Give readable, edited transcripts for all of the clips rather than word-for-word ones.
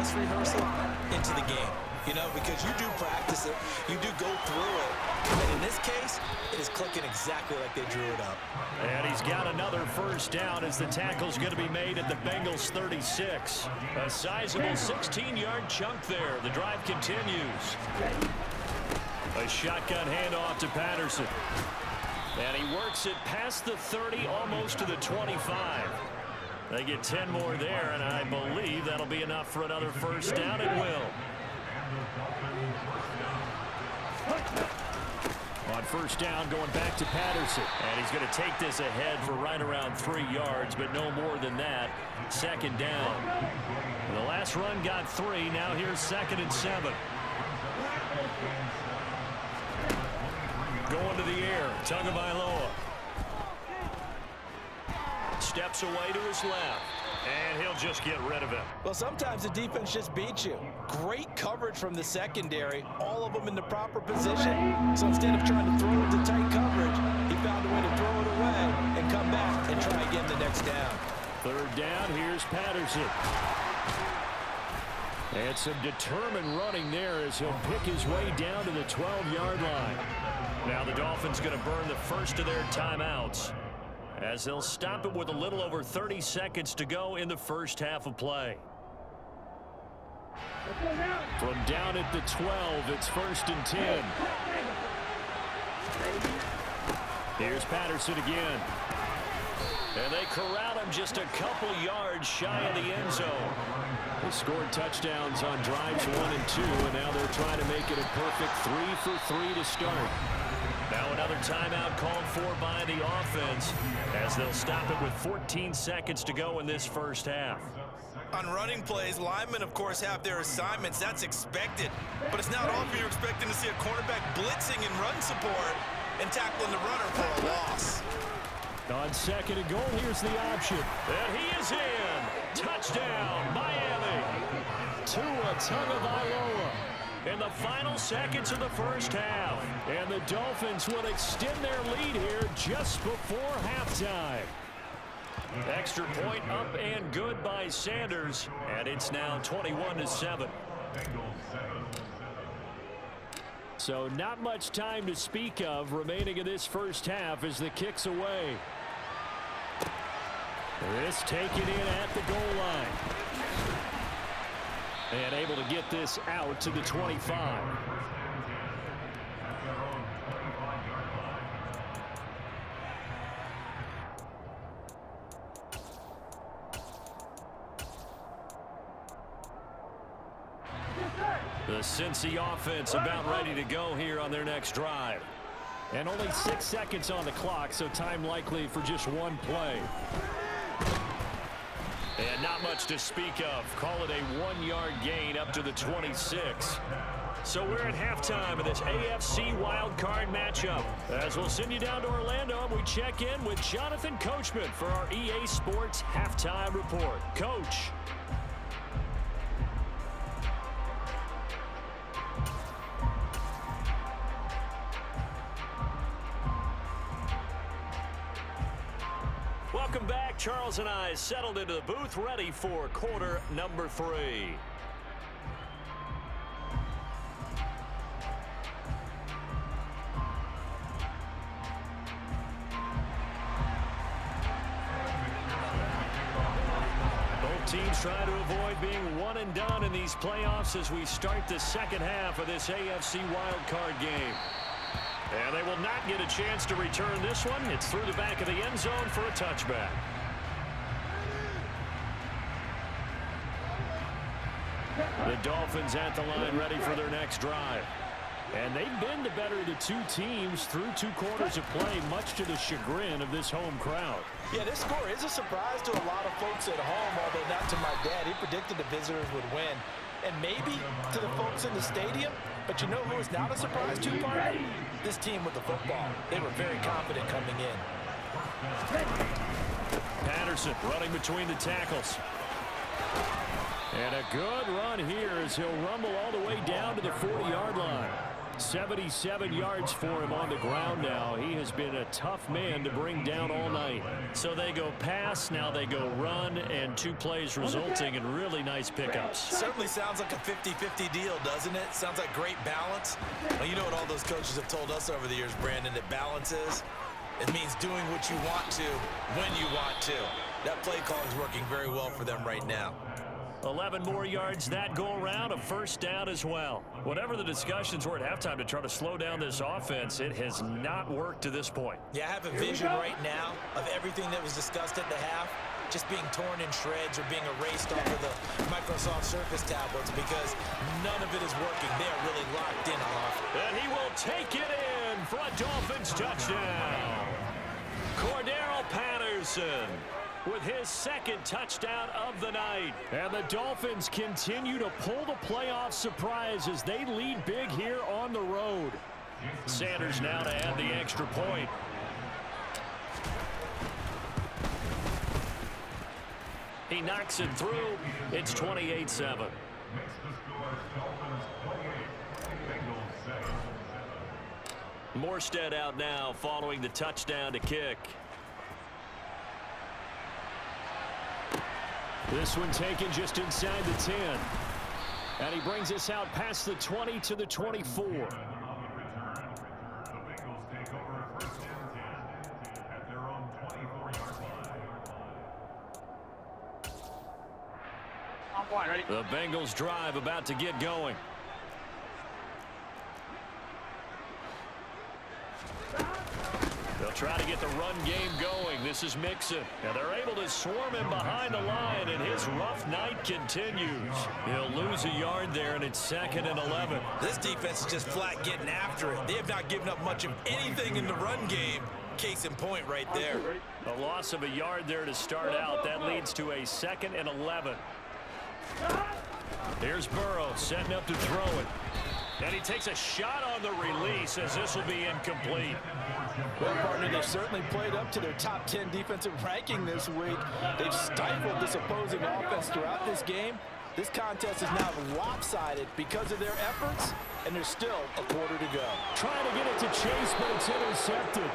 dress rehearsal into the game. You know, because you do practice it, you do go through it, and in this case, it is clicking exactly like they drew it up. And he's got another first down as the tackle's going to be made at the Bengals 36. A sizable 16-yard chunk there. The drive continues. A shotgun handoff to Patterson. And he works it past the 30, almost to the 25. They get 10 more there, and I believe that'll be enough for another first down. It will. On first down, going back to Patterson. And he's going to take this ahead for right around 3 yards, but no more than that. Second down. The last run got 3. Now here's 2nd and 7. Going to the air. Tagovailoa. Steps away to his left. And he'll just get rid of it. Well, sometimes the defense just beats you. Great coverage from the secondary. All of them in the proper position. So instead of trying to throw into tight coverage, he found a way to throw it away and come back and try again the next down. Third down, here's Patterson. And some determined running there as he'll pick his way down to the 12-yard line. Now the Dolphins going to burn the first of their timeouts, as they'll stop it with a little over 30 seconds to go in the first half of play. From down at the 12, it's 1st and 10. Here's Patterson again. And they corral him just a couple yards shy of the end zone. They scored touchdowns on drives 1 and 2, and now they're trying to make it a perfect 3 for 3 to start. Now another timeout called for by the offense, as they'll stop it with 14 seconds to go in this first half. On running plays, linemen, of course, have their assignments. That's expected. But it's not often you're expecting to see a cornerback blitzing and run support and tackling the runner for a loss. On 2nd and goal, here's the option. And he is in. Touchdown, Miami. Tua Tagovailoa. In the final seconds of the first half. And the Dolphins will extend their lead here just before halftime. Extra point up and good by Sanders. And it's now 21-7. So not much time to speak of remaining in this first half as the kick's away. This taken in at the goal line. And able to get this out to the 25. The Cincy offense about ready to go here on their next drive. And only 6 seconds on the clock, so time likely for just one play. And not much to speak of. Call it a 1-yard gain up to the 26. So we're at halftime of this AFC wildcard matchup. As we'll send you down to Orlando, we check in with Jonathan Coachman for our EA Sports Halftime Report. Coach. Welcome back. Charles and I settled into the booth, ready for quarter number 3. Both teams try to avoid being one and done in these playoffs as we start the second half of this AFC wildcard game. And they will not get a chance to return this one. It's through the back of the end zone for a touchback. The Dolphins at the line ready for their next drive. And they've been the better of the two teams through 2 quarters of play, much to the chagrin of this home crowd. Yeah, this score is a surprise to a lot of folks at home, although not to my dad. He predicted the visitors would win. And maybe to the folks in the stadium, but you know who is not a surprise to, partner? This team with the football. They were very confident coming in. Patterson running between the tackles. And a good run here as he'll rumble all the way down to the 40-yard line. 77 yards for him on the ground now. He has been a tough man to bring down all night. So they go pass, now they go run, and 2 plays resulting in really nice pickups. Certainly sounds like a 50-50 deal, doesn't it? Sounds like great balance. Well, you know what all those coaches have told us over the years, Brandon, that balance is? It means doing what you want to, when you want to. That play call is working very well for them right now. 11 more yards that go around, a first down as well. Whatever the discussions were at halftime to try to slow down this offense, it has not worked to this point. Yeah, I have a vision right now of everything that was discussed at the half just being torn in shreds or being erased off of the Microsoft Surface tablets because none of it is working. They are really locked in off. And he will take it in for a Dolphins touchdown. Cordero Patterson with his second touchdown of the night. And the Dolphins continue to pull the playoff surprise as they lead big here on the road. Sanders now to add the extra point. He knocks it through. It's 28-7. Morstead out now following the touchdown to kick. This one taken just inside the 10. And he brings us out past the 20 to the 24. The Bengals drive about to get going. They'll try to get the run game going. This is Mixon. And they're able to swarm him behind the line, and his rough night continues. He'll lose a yard there, and it's 2nd and 11. This defense is just flat getting after it. They have not given up much of anything in the run game. Case in point right there. A loss of a yard there to start out. That leads to a 2nd and 11. Here's Burrow setting up to throw it. And he takes a shot on the release as this will be incomplete. Well, partner, they certainly played up to their top 10 defensive ranking this week. They've stifled this opposing offense throughout this game. This contest is now lopsided because of their efforts, and there's still a quarter to go. Trying to get it to Chase, but it's intercepted.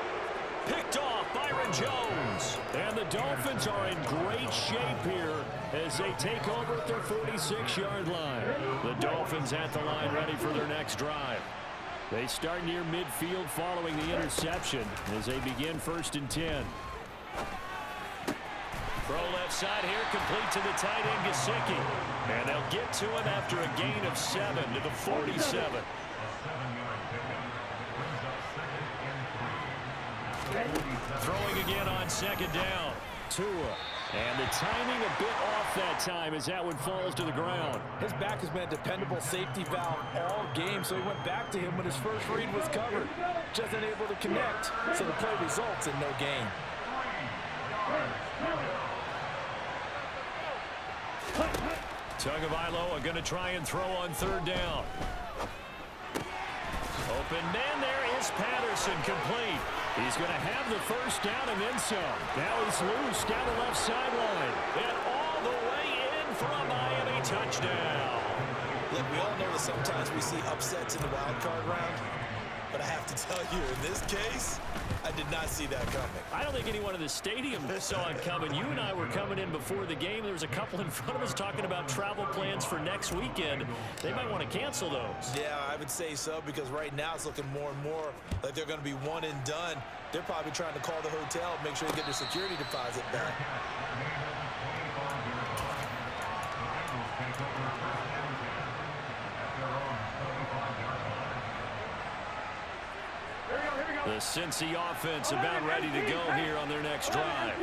Picked off Byron Jones. And the Dolphins are in great shape here as they take over at their 46-yard line. The Dolphins at the line ready for their next drive. They start near midfield following the interception as they begin 1st and 10. Throw left side here, complete to the tight end, Gesicki. And they'll get to him after a gain of 7 to the 47. Throwing again on 2nd down. Tua. And the timing a bit off that time as that one falls to the ground. His back has been a dependable safety valve all game, so he went back to him when his first read was covered. Just unable to connect, so the play results in no gain. Tagovailoa going to try and throw on 3rd down. Open man, there is Patterson, complete. He's going to have the first down and then some. Now he's loose down the left sideline. And all the way in for a Miami touchdown. Look, we all know that sometimes we see upsets in the wild card round. But I have to tell you, in this case, I did not see that coming. I don't think anyone in the stadium saw it coming. You and I were coming in before the game. There was a couple in front of us talking about travel plans for next weekend. They might want to cancel those. Yeah, I would say so, because right now it's looking more and more like they're going to be one and done. They're probably trying to call the hotel, make sure they get their security deposit back. The Cincy offense about ready to go here on their next drive.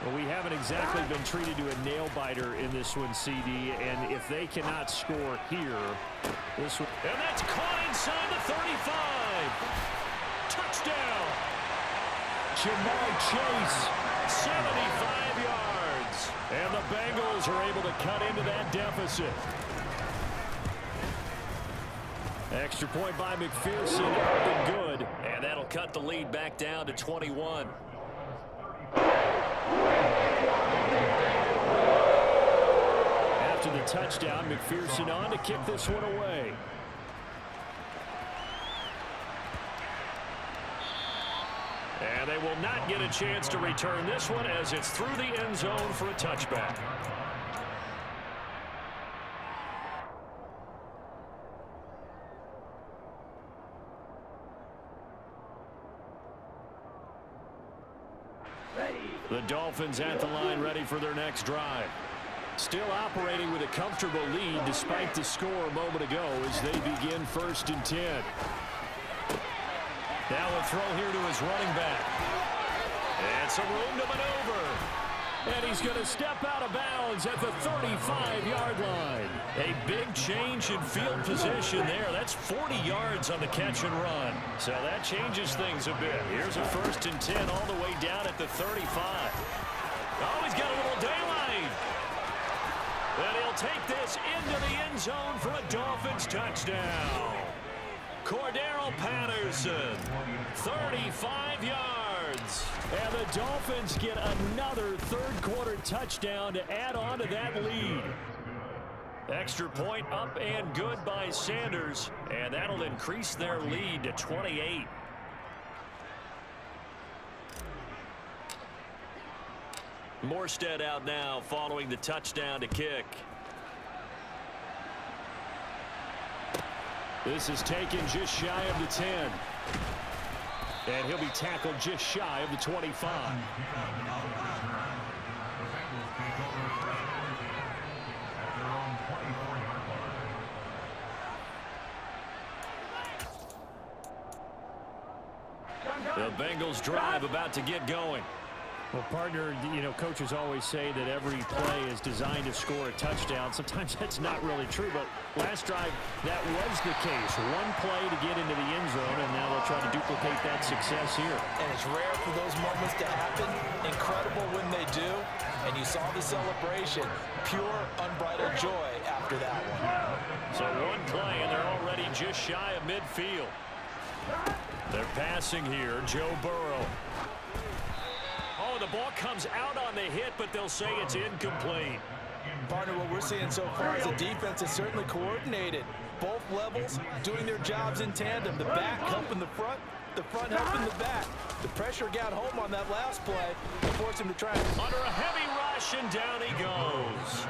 Well, we haven't exactly been treated to a nail-biter in this one, CD, and if they cannot score here, this one... And that's caught inside the 35. Touchdown. Jamar Chase, 75 yards. And the Bengals are able to cut into that deficit. Extra point by McPherson, up and good. And that'll cut the lead back down to 21. After the touchdown, McPherson on to kick this one away. And they will not get a chance to return this one as it's through the end zone for a touchback. The Dolphins at the line ready for their next drive. Still operating with a comfortable lead despite the score a moment ago as they begin 1st and 10. Now a throw here to his running back. And some room to maneuver. And he's going to step out of bounds at the 35-yard line. A big change in field position there. That's 40 yards on the catch and run. So that changes things a bit. Here's a 1st and 10 all the way down at the 35. Oh, he's got a little daylight. And he'll take this into the end zone for a Dolphins touchdown. Cordero Patterson, 35 yards. And the Dolphins get another third-quarter touchdown to add on to that lead. Extra point up and good by Sanders, and that'll increase their lead to 28. Morstead out now following the touchdown to kick. This is taken just shy of the 10. And he'll be tackled just shy of the 25. The Bengals drive about to get going. Well, partner, you know, coaches always say that every play is designed to score a touchdown. Sometimes that's not really true, but last drive, that was the case. One play to get into the end zone, and now they'll try to duplicate that success here. And it's rare for those moments to happen. Incredible when they do. And you saw the celebration. Pure, unbridled joy after that one. So one play, and they're already just shy of midfield. They're passing here. Joe Burrow. Oh, the ball comes out on the hit, but they'll say it's incomplete. Partner, what we're seeing so far is the defense is certainly coordinated. Both levels doing their jobs in tandem. The back helping the front helping the back. The pressure got home on that last play and forced him to try. Under a heavy rush, and down he goes.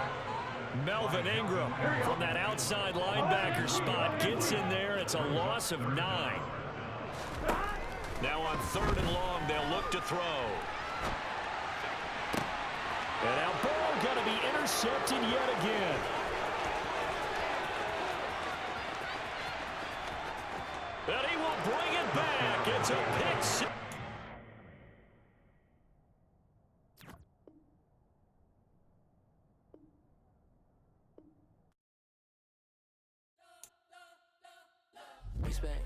Melvin Ingram from that outside linebacker spot gets in there. It's a loss of 9. Now on 3rd and long, they'll look to throw. And now Burrow going to be intercepted yet again. And he will bring it back. It's a pick six. Respect.